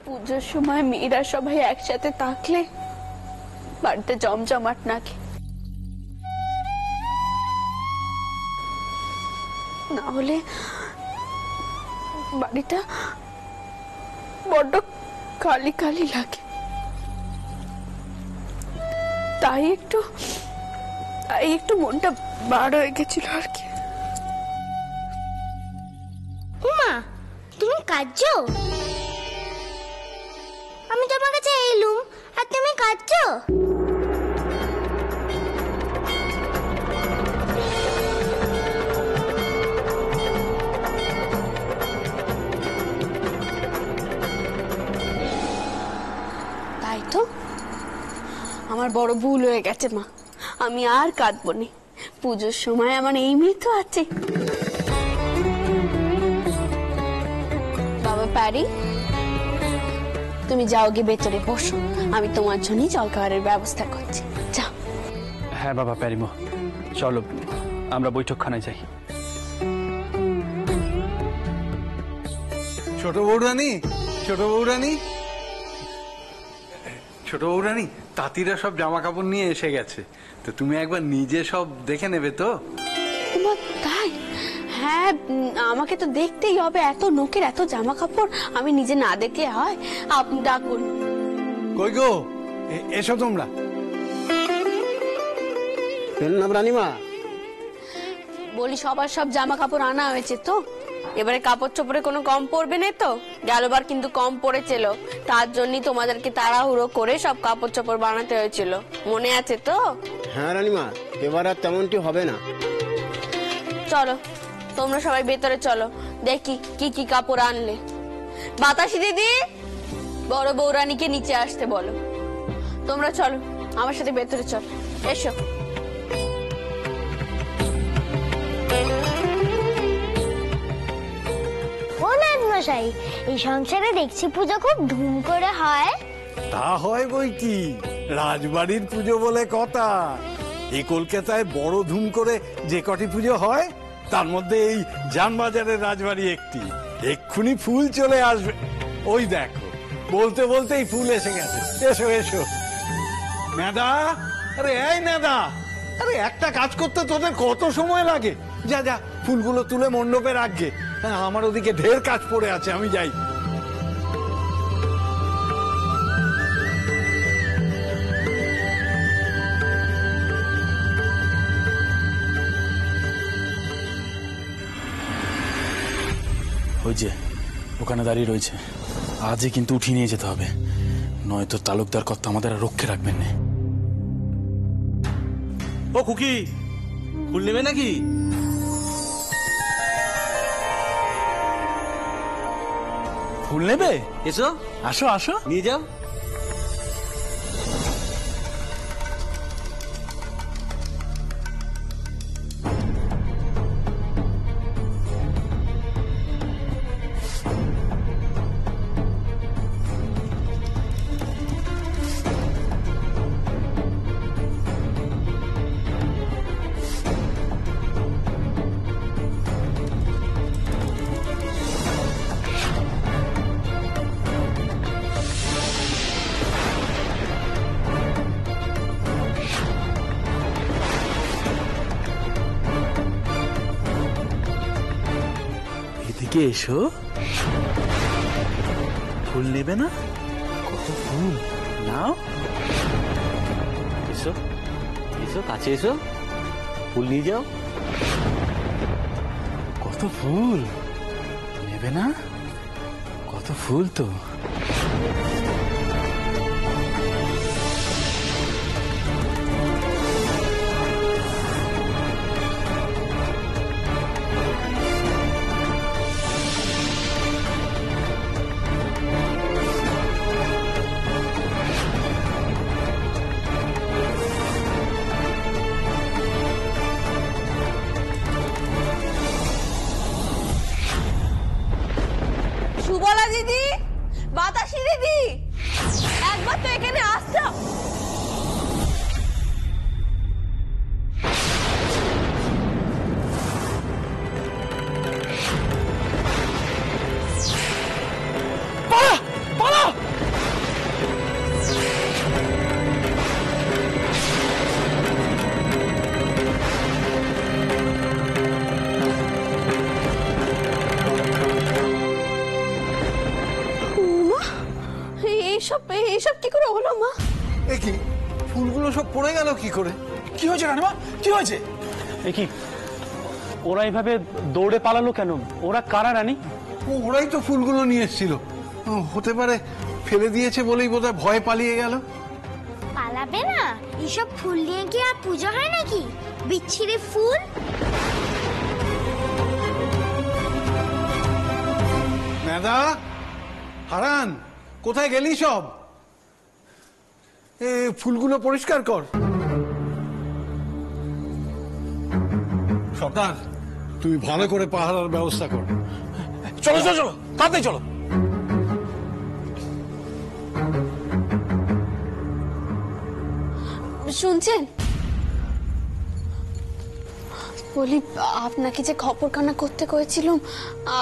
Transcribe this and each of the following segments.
পুজোর সময় মেয়েরা সবাই একসাথে থাকলে বাড়িতে জমজমাট নাকি, না হলে বাড়িটা বড্ড খালি খালি লাগে। তাই একটু মনটা বার হয়ে গেছিল আর কি। মা, তুমি কাঁদছো? আমি তোমার কাছে এলুম আর তুমি কাঁদছো? তাই তো, আমার বড় ভুল হয়ে গেছে মা, আমি আর কাঁদবো না। পুজোর সময় আমার এই মেয়ে তো আছে। বাবা প্যারি, তুমি যাও গিয়ে ভেতরে বসো, আমি তোমার জন্য জল খাওয়ারের ব্যবস্থা করছি, যাও। হ্যাঁ বাবা প্যারিমো, চলো আমরা বৈঠকখানায় যাই। ছোট বৌরানী, ছোট বৌরানী, ছোট বৌরানী, তাঁতিরা সব জামা কাপড় নিয়ে এসে গেছে, তো তুমি একবার নিজে সব দেখে নেবে তো? তাই? হ্যাঁ, আমাকে তো দেখতেই হবে, এত নোকের এত জামা কাপড়, আমি নিজে না দেখলে হয়? আপনি ডাকুন। কই গো, এসো তোমরা। রানীমা, বলি সবার সব জামা কাপড় আনা হয়েছে তো? এবারে কাপড় চোপড়ে কোনো কম পড়বে না তো? গেলবার কিন্তু কম পড়েছিল, তার জন্যই তোমাদেরকে তাড়াহুড়ো করে সব কাপড় চোপড় বানাতে হয়েছিল, মনে আছে তো? হ্যাঁ রানীমা, এবার আর তেমনটি হবে না। চলো তোমরা সবাই ভেতরে চলো, দেখি কি কি কাপড় আনলে। বাতাসি দিদি, বড় বৌরানীকে নিচে আসতে বলো। তোমরা চলো আমার সাথে ভেতরে, চলো, এসো। ও নাথমশাই, এই সংসারে দেখছি পুজো খুব ধুম করে হয়। তা হয় বই কি, রাজবাড়ির পুজো বলে কথা। এই কলকাতায় বড় ধুম করে যে কটি পুজো হয় তার মধ্যে এই জানবাজারের রাজবাড়ি একটি। এক্ষুনি ফুল চলে আসবে, ওই দেখো, বলতে বলতেই ফুল এসে গেছে। এসো এসো। মেদা, আরে এই মেদা, আরে একটা কাজ করতে তোদের কত সময় লাগে? যা যা, ফুলগুলো তুলে মণ্ডপে রাখবে। আমার ওদিকে ঢের কাজ পড়ে আছে, আমি যাই। ওই যে ওখানে দাঁড়িয়ে রয়েছে, আজই কিন্তু উঠিয়ে নিয়ে যেতে হবে, নয়তো তালুকদার কর্তা আমাদের আর রক্ষে রাখবেন না। ও খুকি, ফুল নেবে নাকি? ফুল নেবে? এসো, আসো আসো, নিয়ে যাও। এদিকে এসো। ফুল নেবে না? কত ফুল, নাও। এসো এসো, কাছে এসো, ফুল নিয়ে যাও। কত ফুল নেবে না? কত ফুল তো। সুবলা দিদি, বাতাসি দিদি, এইসব এইসব কি করে হলো মা? এ কি, ফুলগুলো সব পড়ে গেল কি করে? কি হয়েছে রানীমা, কি হয়েছে? এ কি ওরা এইভাবে দৌড়ে পালালো কেন? ওরা কারা রানী? ওরাই তো ফুলগুলো নিয়ে এসেছিল। হতে পারে ফেলে দিয়েছে বলেই বোধহয় ভয় পালিয়ে গেল। পালাবে না? এইসব ফুল নিয়ে কি আর পুজো হয় নাকি? বিচ্ছিরি ফুল। মেধা, হারান, কোথায় গেলি সব? এ ফুলগুলো পরিষ্কার কর। সরকার, তুমি ভালো করে পাহারার ব্যবস্থা কর। চলো চলো চলো, তাড়াতাড়ি চলো। শুনছেন? বলি, আপনাকে যে খবরখানা করতে করেছিলাম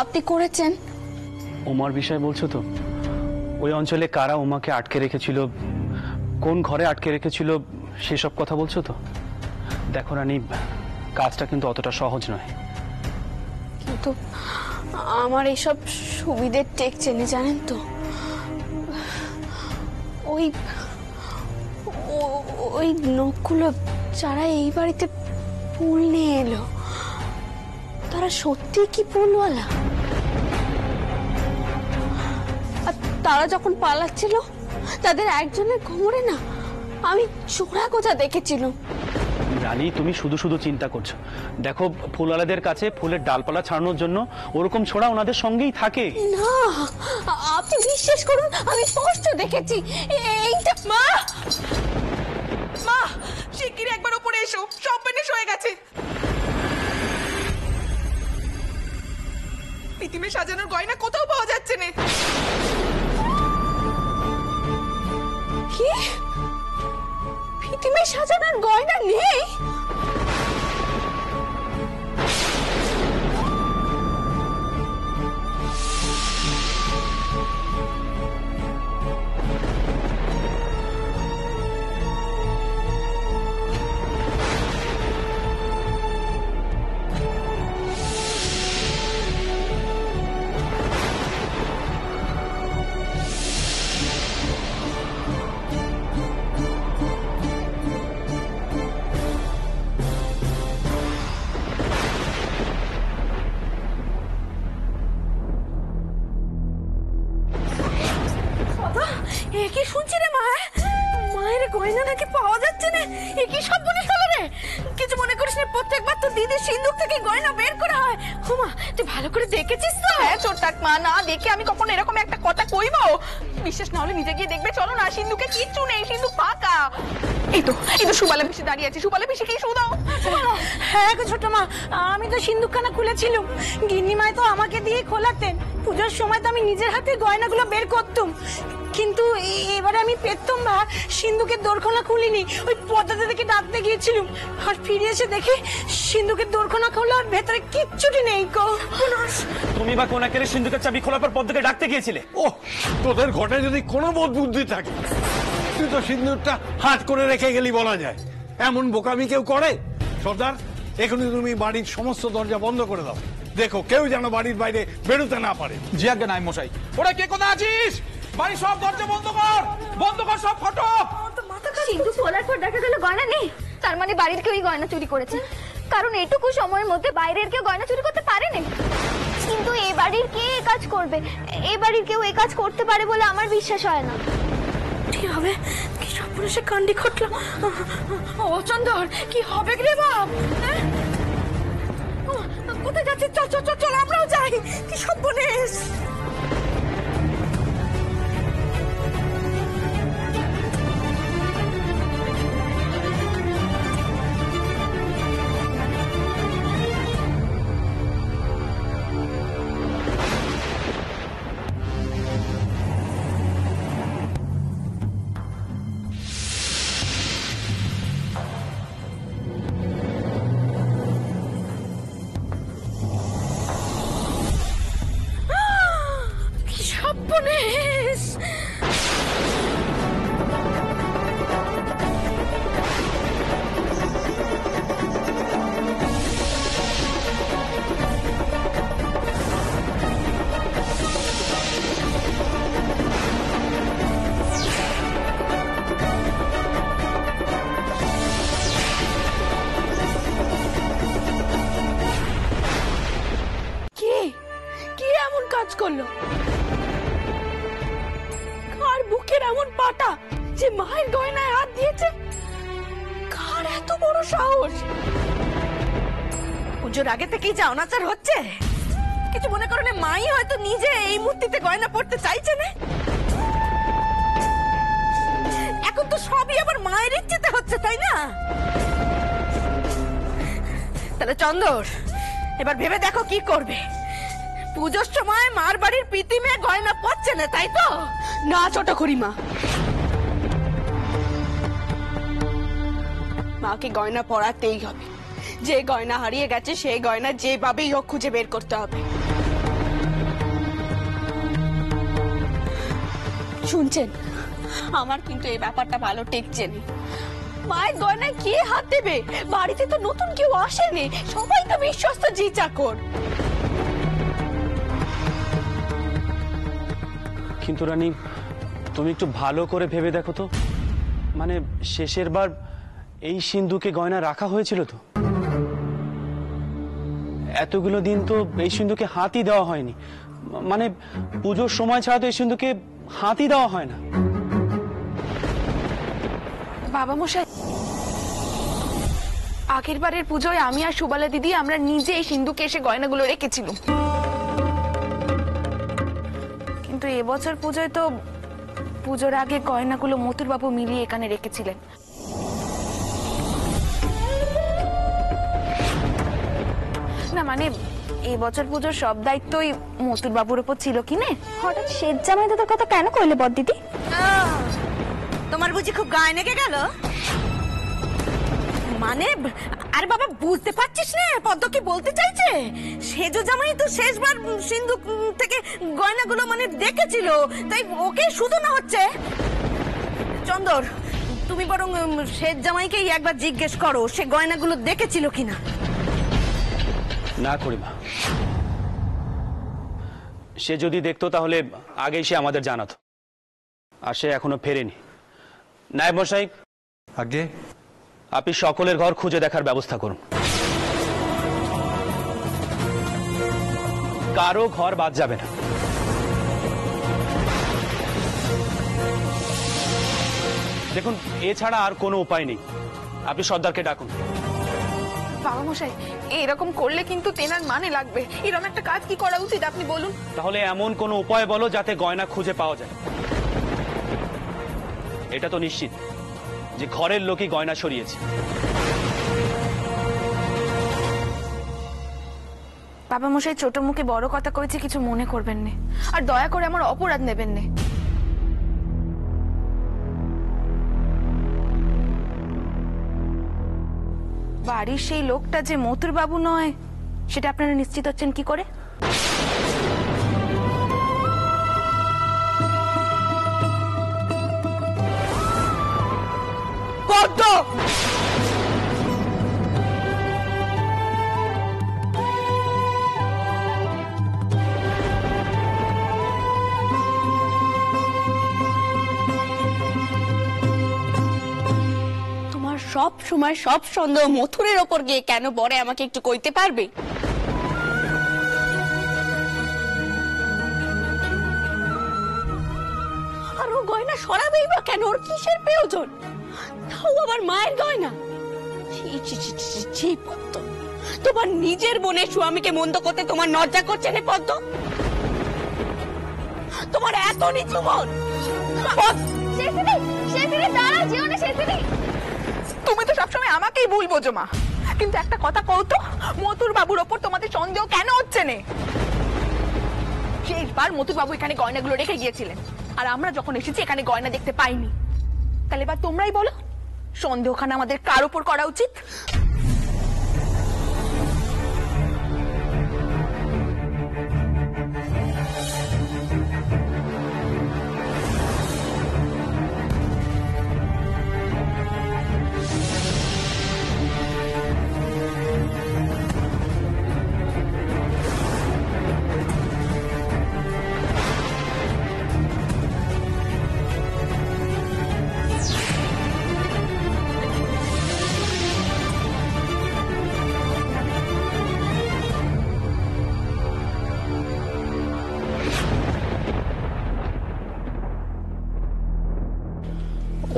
আপনি করেছেন? উমার বিষয় বলছো তো? ওই অঞ্চলে কারা উমাকে আটকে রেখেছিল, কোন ঘরে আটকে রেখেছিল, সেসব কথা বলছো তো? দেখো রানী, কাজটা কিন্তু অতটা সহজ নয়। কিন্তু আমার এইসব সুবিধের টেকছে না, জানেন তো। ওই ওই লোকগুলো যারা এই বাড়িতে ফুল নিয়ে এলো, তারা সত্যি কি ফুলওয়ালা? আর তারা যখন পালাচ্ছিল তাদের একজনের কোমরে না আমি চোরা গোছা দেখেছিলাম। রানী, তুমি শুধু শুধু চিন্তা করছো। দেখো, ফুলওয়ালাদের কাছে ফুলের ডালপালা ছাড়ানোর জন্য ওরকম ছোড়া ওনাদের সঙ্গেই থাকে। না, আপনি বিশ্বাস করুন, আমি স্পষ্ট দেখেছি। এইটা মা, মা, শিগগিরই একবার উপরে এসো, সব ফিনিশ হয়ে গেছে। প্রীতিমে সাজানোর গয়না কোথাও পাওয়া যাচ্ছে না। কি? প্রীতিমে সাজানোর গয়না নেই? কি শুনছি রে মা? মায়ের গয়না নাকি পাওয়া যাচ্ছে না। কি সব মনে হলো রে? কিছু মনে করিস না, প্রত্যেকবার তো দিদি সিন্ধুক থেকে গয়না বের করা হয়। হুমা, তুই ভালো করে দেখেছিস তো? হ্যাঁ ছোট মা, না দেখে আমি কখনো এরকম একটা কথা কইবো? বিশ্বাস না হলে নিজে গিয়ে দেখবে। চলো না, সিন্ধুকে কিচ্ছু নেই, সিন্ধুক ফাঁকা। এই তো সুবালা পিসি দাঁড়িয়ে আছে। সুবালা পিসি কি শুধাও? হ্যাঁ গো ছোট মা, আমি তো সিন্ধুকখানা খুলেছিলাম। গিন্নিমাই তো আমাকে দিয়ে খোলাতেন। পুজোর সময় তো আমি নিজের হাতে গয়নাগুলো বের করতাম, কিন্তু এবারে আমি পেতাম না। সিন্ধুকের দোরখোনা খুলিনি, ওই পদ্মাতে দেখে ডাকতে গিয়েছিলাম, আর ফিরে এসে দেখি সিন্ধুকের দোরখোনা খোলা, আর ভেতরে কিচ্ছুটি নেই গো। তুমি বা কোন একের সিন্ধুকের চাবি খোলার পর পদ্মকে ডাকতে গিয়েছিলে? ও, তোদের ঘটে যদি কোনো বোধ বুদ্ধি থাকে, তুই তো সিন্দুরটা হাত করে রেখে গেলি বলা যায়। এমন বোকামি কেউ করে? সর্দার, এখনই তুমি বাড়ির সমস্ত দরজা বন্ধ করে দাও। দেখো কেউ যেন বাড়ির বাইরে বেরোতে না পারে। জি আজ্ঞা নাই মশাই। ওরা কে কোথায় আছিস? বাড়ির সব দরজা বন্ধ কর, বন্ধ কর সব ফটক। সিন্ধু খোলার পর দেখা গেল গয়না নেই। তার মানে বাড়ির কেউই গয়না চুরি করেছে, কারণ এইটুকু সময়ের মধ্যে বাইরের কেউ গয়না চুরি করতে পারেনি। কিন্তু এ বাড়ির কে এই কাজ করবে? এ বাড়ির কেউ এই কাজ করতে পারে বলে আমার বিশ্বাস হয় না। কি হবে? কি সর্বনাশে কাণ্ডি ঘটলো? ও চন্দর, কি হবে রে বাপ? কোথায় যাচ্ছিস? চল চল চল, আমরাও যাই। কি সর্বনাশ! এমন পাটা যে মায়ের গয়নায় হাত দিয়েছে? কার এত বড় সাহস? পুজোর আগে থেকেই যা অনাচার হচ্ছে, কিছু মনে করো না মাই হয়তো নিজে এই মূর্তিতে গয়না পড়তে চাইছে না। এখন তো সবই আবার মায়ের ইচ্ছেতে হচ্ছে, তাই না? তাহলে চন্দর, এবার ভেবে দেখো কি করবে। পুজোর সময় মার বাড়ির প্রীতি মেয়ে গয়না পড়ছে না, তাই তো? না ছোট খুড়িমা, মাকে গয়না পরাতেই হবে। যে গয়না হারিয়ে গেছে সেই গয়না যেভাবেই হোক খুঁজে বের করতে হবে। শুনছেন, আমার কিন্তু এই ব্যাপারটা ভালো টেকছে না। মায়ের গয়নায় কে হাত দেবে? বাড়িতে তো নতুন কেউ আসেনি, সবাই তো বিশ্বস্ত জি চাকর। কিন্তু রানী, তুমি একটু ভালো করে ভেবে দেখো তো, মানে শেষের বার এই সিন্ধুকে গয়না রাখা হয়েছিল তো? এতগুলো দিন তো এই সিন্ধুকে হাতই দেওয়া হয়নি। মানে পুজোর সময় ছাড়া তো এই সিন্ধুকে হাতই দেওয়া হয় না। বাবা মশাই, আগের বারের পুজোয় আমি আর সুবালা দিদি আমরা নিজে এই সিন্ধুকে এসে গয়নাগুলো রেখেছিলাম, কিন্তু এবছর পুজোয় তো পুজোর আগে গয়নাগুলো মতুর বাবু মিলিয়ে এখানে রেখেছিলেন। না মানে এবছর পুজোর সব দায়িত্বই মতুর বাবুর উপর ছিল কি না? হঠাৎ শেষ জামাই দাদার কথা কেন কইলে বদ দিদি? তোমার বুঝি খুব গায়ে লেগে গেল? মানে আরে বাবা, বুঝতে পারছিস না পদ্ম কি বলতে চাইছে? সেজো জামাই তো শেষবার সিন্ধুক থেকে গয়নাগুলো মানে দেখেছিল, তাই ওকে শুধু না হচ্ছে। চন্দর, তুমি বরং শেষ জামাইকেই একবার জিজ্ঞেস করো সে গয়নাগুলো দেখেছিল কিনা। না খুড়িমা, সে যদি দেখতো তাহলে আগেই সে আমাদের জানাতো, আর সে এখনো ফেরেনি। নায়েব মশাই, আগে আপনি সকলের ঘর খুঁজে দেখার ব্যবস্থা করুন, কারো ঘর বাদ যাবে না। দেখুন, এছাড়া আর কোনো উপায় নেই। আপনি সর্দারকে ডাকুন। বাবা মশাই, এরকম করলে কিন্তু তেনার মানে লাগবে। এরকম একটা কাজ কি করা উচিত আপনি বলুন। তাহলে এমন কোনো উপায় বলো যাতে গয়না খুঁজে পাওয়া যায়। এটা তো নিশ্চিত যে ঘরের লোকই গয়না সরিয়েছে। বাবা মশাই, ছোট মুখে বড় কথা কয়েছে, কিছু মনে করবেন না, আর দয়া করে আমার অপরাধ নেবেন না। বাড়ির সেই লোকটা যে মতুর বাবু নয় সেটা আপনারা নিশ্চিত হচ্ছেন কি করে? পদ্ম, তোমার সব সময় সব সন্দেহ মথুরের ওপর গিয়ে কেন বড়ে আমাকে একটু কইতে পারবে? আর ও গয়না সরাবেই বা কেন? ওর কিসের প্রয়োজন? তাও আবার মায়ের গয়না। পদ্ম, তোমার নিজের বোনের স্বামীকে মন্দ করতে তোমার লজ্জা করছে না পদ্ম? তোমার এত নিচু মন? তুমি তো সবসময় আমাকেই ভুল বোঝো মা, কিন্তু একটা কথা কও তো, মতুর বাবুর ওপর তোমাদের সন্দেহ কেন হচ্ছে না? শেষবার মতুর বাবু এখানে গয়নাগুলো রেখে গিয়েছিলেন, আর আমরা যখন এসেছি এখানে গয়না দেখতে পাইনি। তাহলে এবার তোমরাই বলো, সন্দেহখানা আমাদের কার উপর করা উচিত?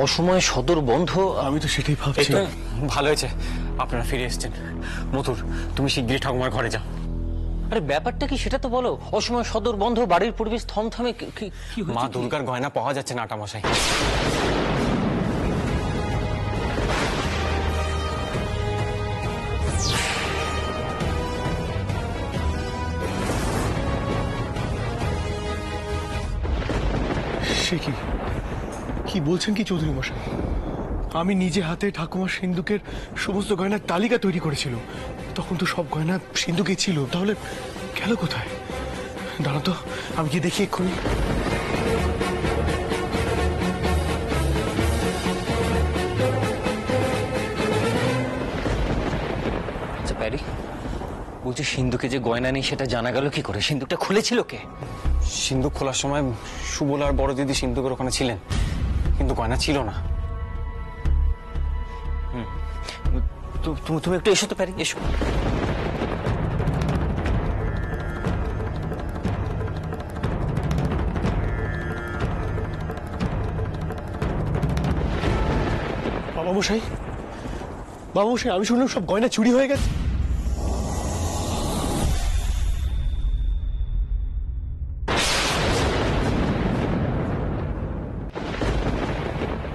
অসময়ে সদর বন্ধ। আমি তো সেটাই ভাবছি। ভালো হয়েছে আপনারা ফিরে এসেছেন। মথুর, তুমি শিগগিরই ঠাকুমার ঘরে যাও। আরে ব্যাপারটা কি সেটা তো বলো। অসময়ে সদর বন্ধ, বাড়ির পরিবেশ থমথমে। মা দুর্গার গয়না পাওয়া যাচ্ছে না আটামশাই। সে কি কি বলছেন কি চৌধুরী মশাই? আমি নিজে হাতে ঠাকুমার সিন্ধুকের সমস্ত গয়নার তালিকা তৈরি করেছিল। তখন তো সব গয়না সিন্ধুকে ছিল, তাহলে গেল কোথায়? দাঁড়া তো, আমি কি দেখি এক্ষুনি। আচ্ছা প্যারি, বলছি সিন্ধুকে যে গয়না নেই সেটা জানা গেল কি করে? সিন্ধুকটা খুলেছিল কে? সিন্ধুক খোলার সময় সুবল আর বড় দিদি সিন্ধুকের ওখানে ছিলেন, কিন্তু গয়না ছিল না। তুমি একটু এসো তো প্যারি, এসো। বাবামশাই, বাবামশাই, আমি শুনলাম সব গয়না চুরি হয়ে গেছে।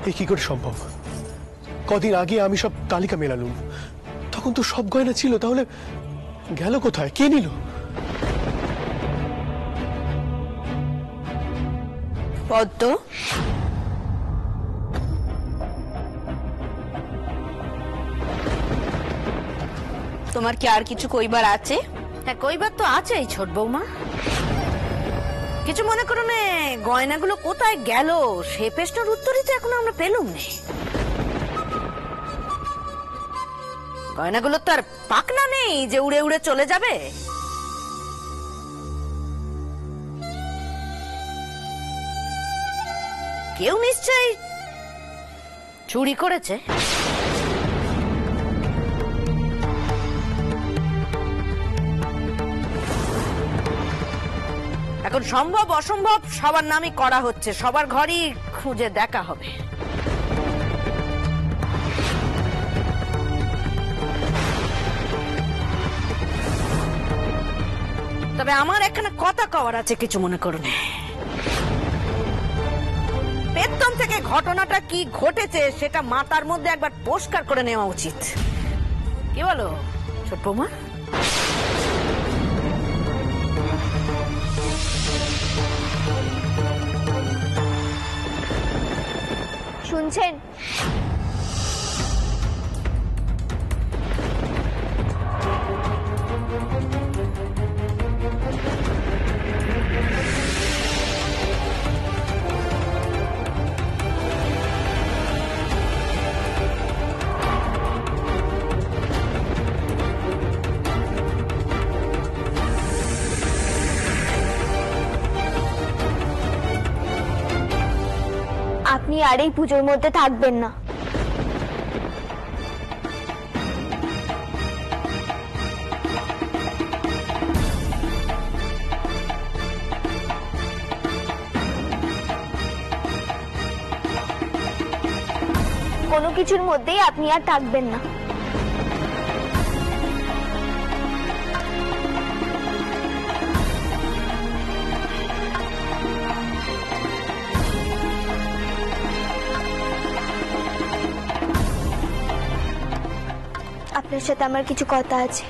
এ কি করে সম্ভব? কদিন আগে আমি সব তালিকা মেলালুম, তখন তো সব গয়না ছিল, তাহলে গেল কোথায়? কে নিল? পদ্ম, তোমার কি আর কিছু কইবার আছে? হ্যাঁ, কইবার তো আছেই ছোট বৌমা। কিছু মনে করো না, গয়নাগুলো কোথায় গেল সে প্রশ্নের উত্তরই তো এখনো আমরা পেলুম না। গয়নাগুলো তো আর পাকনা নেই যে উড়ে উড়ে চলে যাবে। কেউ নিশ্চয়ই চুরি করেছে। এখন সম্ভব অসম্ভব সবার নামই করা হচ্ছে, সবার ঘরই খুঁজে দেখা হবে। তবে আমার এখানে কথা কওয়ার আছে, কিছু মনে করো না। বেতন থেকে ঘটনাটা কি ঘটেছে সেটা মাথার মধ্যে একবার পরিষ্কার করে নেওয়া উচিত। কি বলো ছোট বৌমা? শুনছেন? আপনি আর এই পুজোর মধ্যে থাকবেন না। কোনো কিছুর মধ্যেই আপনি আর থাকবেন না। আপনার সাথে আমার কিছু কথা আছে।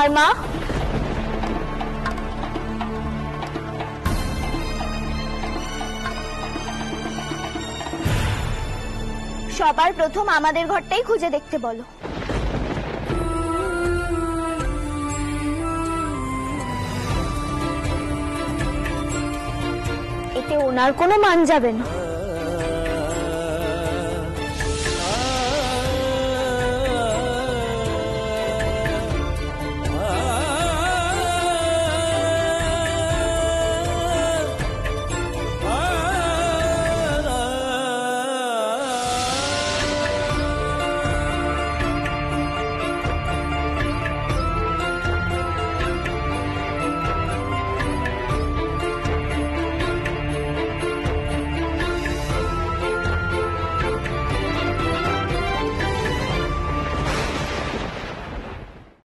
আর মা, সবার প্রথম আমাদের ঘরটাই খুঁজে দেখতে বলো। এতে ওনার কোনো মান যাবে না।